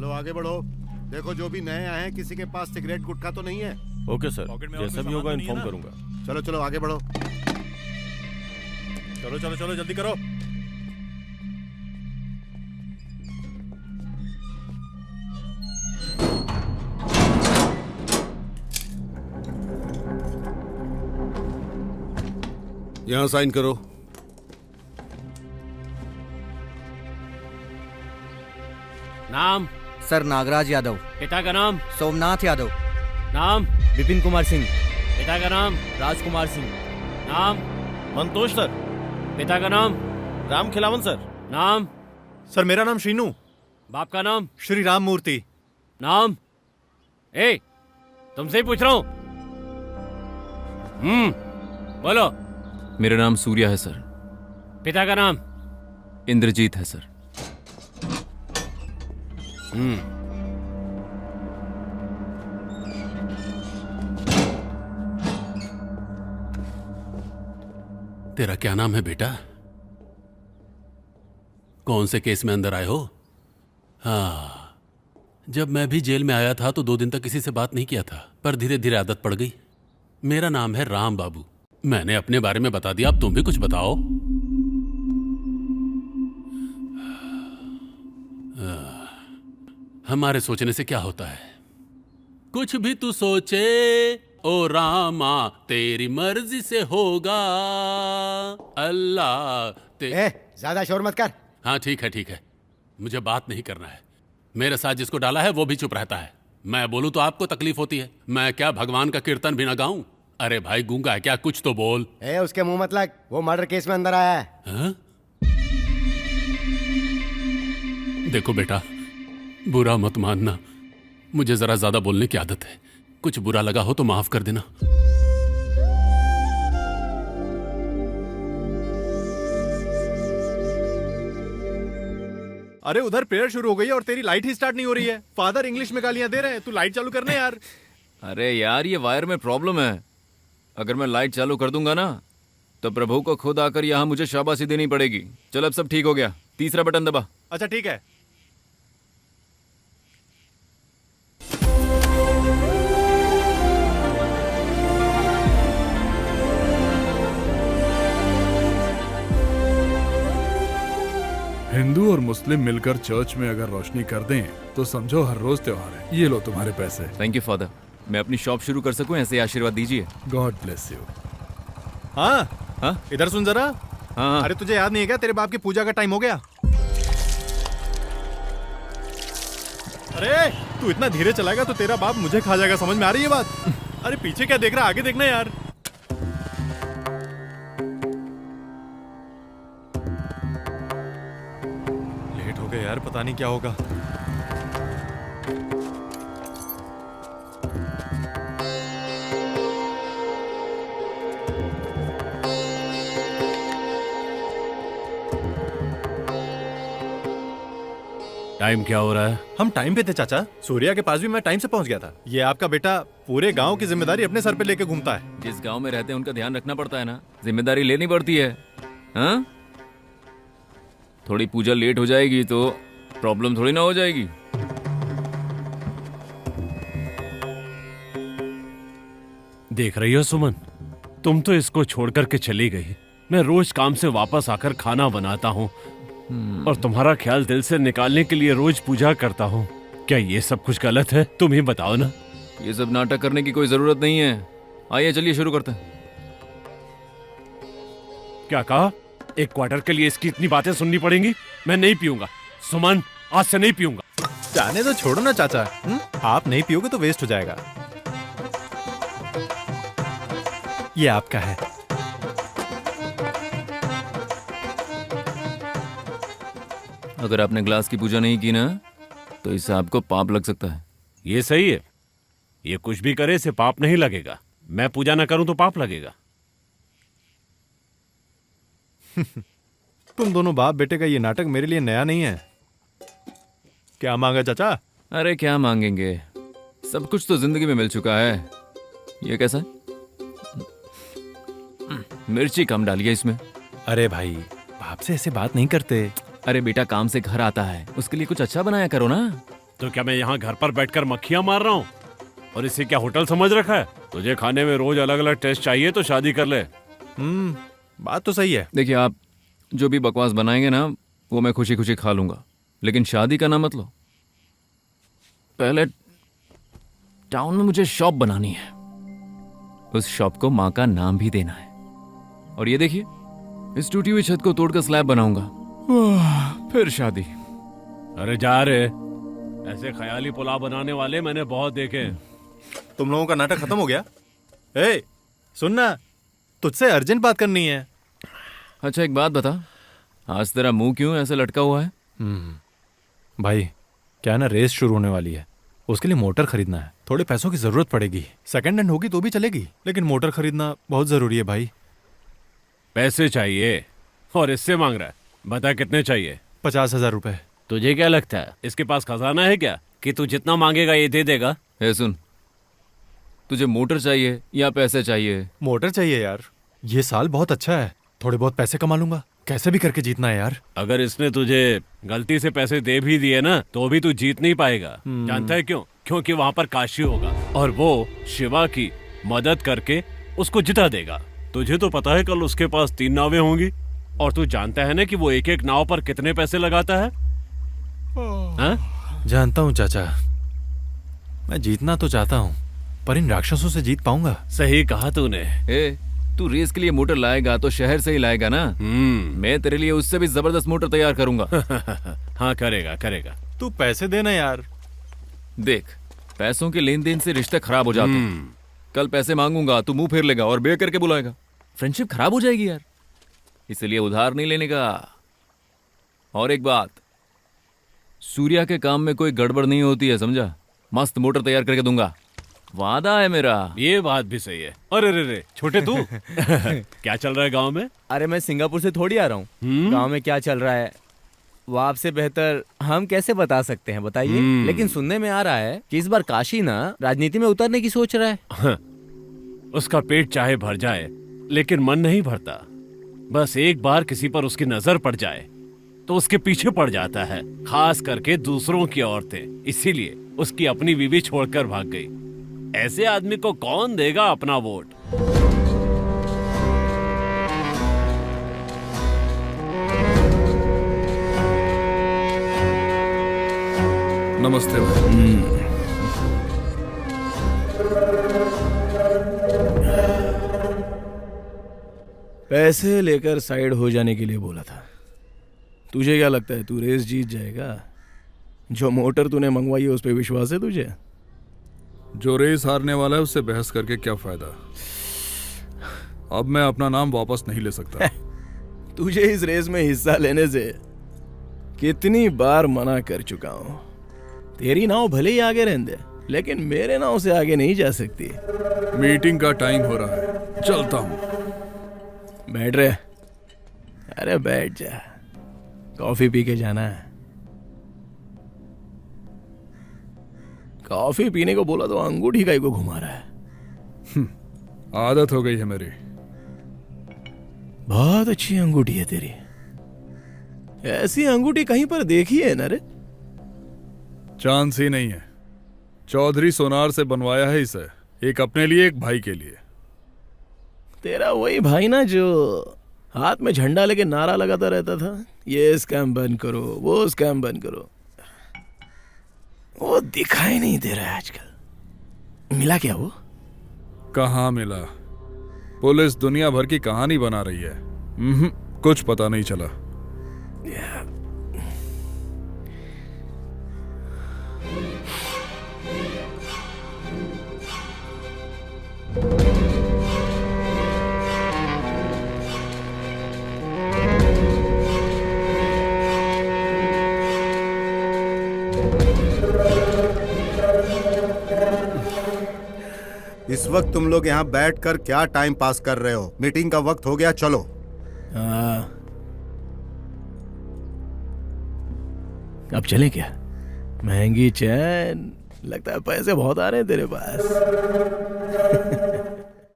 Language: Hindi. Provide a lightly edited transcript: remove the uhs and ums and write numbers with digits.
चलो आगे बढ़ो। देखो जो भी नए आए हैं किसी के पास सिगरेट गुटखा तो नहीं है। ओके सर, जैसा भी होगा इन्फॉर्म करूंगा। चलो चलो आगे बढ़ो। चलो चलो चलो जल्दी करो। यहाँ साइन करो। नाम? सर नागराज यादव। पिता का नाम? सोमनाथ यादव। नाम? विपिन कुमार सिंह। पिता का नाम? राजकुमार सिंह। नाम? मंतोष सर। पिता का नाम? राम खिलावन सर। नाम? सर मेरा नाम शीनू। बाप का नाम? श्री राम मूर्ति। नाम? ए, तुमसे ही पूछ रहा हूं। बोलो। मेरा नाम सूर्या है सर। पिता का नाम? इंद्रजीत है सर। तेरा क्या नाम है बेटा? कौन से केस में अंदर आए हो? हाँ, जब मैं भी जेल में आया था तो 2 दिन तक किसी से बात नहीं किया था, पर धीरे धीरे आदत पड़ गई। मेरा नाम है राम बाबू। मैंने अपने बारे में बता दिया, अब तुम भी कुछ बताओ। हमारे सोचने से क्या होता है? कुछ भी तू सोचे ओ रामा, तेरी मर्जी से होगा। अल्लाह ज्यादा शोर मत कर। हाँ ठीक है, मुझे बात नहीं करना है। मेरे साथ जिसको डाला है वो भी चुप रहता है। मैं बोलूं तो आपको तकलीफ होती है। मैं क्या भगवान का कीर्तन भी ना गाऊं? अरे भाई गूंगा है क्या? कुछ तो बोल। उसके मुंह मत लग, वो मर्डर केस में अंदर आया है। हाँ? देखो बेटा, बुरा मत मानना, मुझे जरा ज्यादा बोलने की आदत है। कुछ बुरा लगा हो तो माफ कर देना। अरे उधर प्रेयर शुरू हो गई है और तेरी लाइट ही स्टार्ट नहीं हो रही है। फादर इंग्लिश में गालियां दे रहे हैं, तू लाइट चालू करना यार। अरे यार, ये वायर में प्रॉब्लम है। अगर मैं लाइट चालू कर दूंगा ना तो प्रभु को खुद आकर यहाँ मुझे शाबाशी देनी पड़ेगी। चल अब सब ठीक हो गया, तीसरा बटन दबा। अच्छा ठीक है। हिंदू और मुस्लिम मिलकर चर्च में अगर रोशनी कर दें तो समझो हर रोज त्योहार है। ये लो तुम्हारे पैसे। Thank you father. मैं अपनी शॉप शुरू कर सकूं, ऐसे आशीर्वाद दीजिए। God bless you. हाँ, इधर सुन जरा। हाँ। अरे तुझे याद नहीं है क्या, तेरे बाप की पूजा का टाइम हो गया। अरे तू इतना धीरे चलाएगा तो तेरा बाप मुझे खा जाएगा, समझ में आ रही है बात? अरे पीछे क्या देख रहा, आगे देखना यार। लेट हो गए यार, पता नहीं क्या होगा। टाइम क्या हो रहा है? हम टाइम पे थे चाचा। सूर्या के पास भी मैं टाइम से पहुंच गया था। ये आपका बेटा पूरे गांव की जिम्मेदारी अपने सर पे लेके घूमता है। जिस गांव में रहते हैं उनका ध्यान रखना पड़ता है ना, जिम्मेदारी लेनी पड़ती है। हाँ, थोड़ी पूजा लेट हो जाएगी तो प्रॉब्लम थोड़ी ना हो जाएगी। देख रही हो सुमन, तुम तो इसको छोड़कर के चली गई। मैं रोज काम से वापस आकर खाना बनाता हूँ और तुम्हारा ख्याल दिल से निकालने के लिए रोज पूजा करता हूँ। क्या ये सब कुछ गलत है? तुम ही बताओ ना। ये सब नाटक करने की कोई जरूरत नहीं है। आइए चलिए शुरू करते हैं। क्या कहा? 1 क्वार्टर के लिए इसकी इतनी बातें सुननी पड़ेंगी? मैं नहीं पीऊंगा सुमन, आज से नहीं पीऊंगा। जाने तो छोड़ो ना चाचा। आप नहीं पियोगे तो वेस्ट हो जाएगा। ये आपका है। अगर आपने ग्लास की पूजा नहीं की ना तो इससे आपको पाप लग सकता है। ये सही है, ये कुछ भी करे इसे पाप नहीं लगेगा। मैं पूजा ना करूं तो पाप लगेगा। तुम दोनों बाप बेटे का ये नाटक मेरे लिए नया नहीं है। क्या मांगा चाचा? अरे क्या मांगेंगे, सब कुछ तो जिंदगी में मिल चुका है। ये कैसा है? मिर्ची कम डालिए इसमें। अरे भाई, बाप से ऐसे बात नहीं करते। अरे बेटा, काम से घर आता है, उसके लिए कुछ अच्छा बनाया करो ना। तो क्या मैं यहाँ घर पर बैठकर मक्खियां मार रहा हूँ? और इसे क्या होटल समझ रखा है? तुझे खाने में रोज अलग अलग टेस्ट चाहिए तो शादी कर ले। बात तो सही है। देखिए, आप जो भी बकवास बनाएंगे ना वो मैं खुशी खुशी खा लूंगा, लेकिन शादी का ना मत लो। पहले टाउन में मुझे शॉप बनानी है, उस शॉप को माँ का नाम भी देना है। और ये देखिए, इस टूटी हुई छत को तोड़कर स्लैब बनाऊंगा, फिर शादी। अरे जा रे, ऐसे ख्याली पुलाव बनाने वाले मैंने बहुत देखे हैं। तुम लोगों का नाटक खत्म हो गया? ए, सुनना, तुझसे अर्जेंट बात करनी है। अच्छा एक बात बता, आज तेरा मुंह क्यों ऐसे लटका हुआ है? भाई, क्या है ना, रेस शुरू होने वाली है, उसके लिए मोटर खरीदना है। थोड़े पैसों की जरूरत पड़ेगी। सेकंड हैंड होगी तो भी चलेगी, लेकिन मोटर खरीदना बहुत जरूरी है भाई। पैसे चाहिए और इससे मांग रहा है? बता कितने चाहिए? 50,000 रुपए। तुझे क्या लगता है इसके पास खजाना है क्या कि तू जितना मांगेगा ये दे देगा? ए सुन, तुझे मोटर चाहिए या पैसे चाहिए? मोटर चाहिए यार, ये साल बहुत अच्छा है, थोड़े बहुत पैसे कमा लूंगा, कैसे भी करके जीतना है यार। अगर इसने तुझे गलती से पैसे दे भी दिए ना तो भी तू जीत नहीं पाएगा। जानता है क्यों? क्योंकि वहाँ पर काशी होगा और वो शिवा की मदद करके उसको जिता देगा। तुझे तो पता है कल उसके पास 3 नावें होंगी, और तू जानता है ना कि वो एक एक नाव पर कितने पैसे लगाता है? हाँ? जानता हूँ चाचा, मैं जीतना तो चाहता हूँ, पर इन राक्षसों से जीत पाऊंगा? सही कहा तूने। ए, तू रेस के लिए मोटर लाएगा तो शहर से ही लाएगा ना? मैं तेरे लिए उससे भी जबरदस्त मोटर तैयार करूंगा। हाँ करेगा करेगा। तू पैसे देना यार। देख, पैसों के लेन देन से रिश्ते खराब हो जाते हैं। कल पैसे मांगूंगा, तू मुंह फेर लेगा और बे करके बुलाएगा, फ्रेंडशिप खराब हो जाएगी यार। इसलिए उधार नहीं लेने का। और एक बात, सूर्या के काम में कोई गड़बड़ नहीं होती है, समझा? मस्त मोटर तैयार करके दूंगा, वादा है मेरा। ये बात भी सही है। अरे रे रे छोटे तू क्या चल रहा है गांव में? अरे मैं सिंगापुर से थोड़ी आ रहा हूँ, गांव में क्या चल रहा है वो आपसे बेहतर हम कैसे बता सकते हैं, बताइए। लेकिन सुनने में आ रहा है कि इस बार काशी ना राजनीति में उतरने की सोच रहा है। उसका पेट चाहे भर जाए लेकिन मन नहीं भरता। बस एक बार किसी पर उसकी नजर पड़ जाए तो उसके पीछे पड़ जाता है, खास करके दूसरों की औरतें। इसीलिए उसकी अपनी बीवी छोड़कर भाग गई। ऐसे आदमी को कौन देगा अपना वोट? नमस्ते भाई। पैसे लेकर साइड हो जाने के लिए बोला था। तुझे क्या लगता है तू रेस जीत जाएगा? जो मोटर तूने मंगवाई है उस पर विश्वास है तुझे? जो रेस हारने वाला है उससे बहस करके क्या फायदा? अब मैं अपना नाम वापस नहीं ले सकता। तुझे इस रेस में हिस्सा लेने से कितनी बार मना कर चुका हूं। तेरी नाव भले ही आगे रहने दे, लेकिन मेरे नाव से आगे नहीं जा सकती। मीटिंग का टाइम हो रहा है, चलता हूँ। बैठ रहे? अरे बैठ जा, कॉफी पी के जाना है। कॉफी पीने को बोला तो अंगूठी काहे को घुमा रहा है? आदत हो गई है मेरी। बहुत अच्छी अंगूठी है तेरी। ऐसी अंगूठी कहीं पर देखी है ना रे? चांस ही नहीं है। चौधरी सोनार से बनवाया है इसे, एक अपने लिए एक भाई के लिए। तेरा वही भाई ना जो हाथ में झंडा लेके नारा लगाता रहता था, ये स्कैम बंद करो, वो स्कैम बंद करो। वो दिखाई नहीं दे रहा है आजकल। मिला क्या वो? कहाँ मिला? पुलिस दुनिया भर की कहानी बना रही है। कुछ पता नहीं चला। इस वक्त तुम लोग यहाँ बैठकर क्या टाइम पास कर रहे हो? मीटिंग का वक्त हो गया, चलो। हाँ, अब चले क्या? महंगी चैन, लगता है पैसे बहुत आ रहे हैं तेरे पास।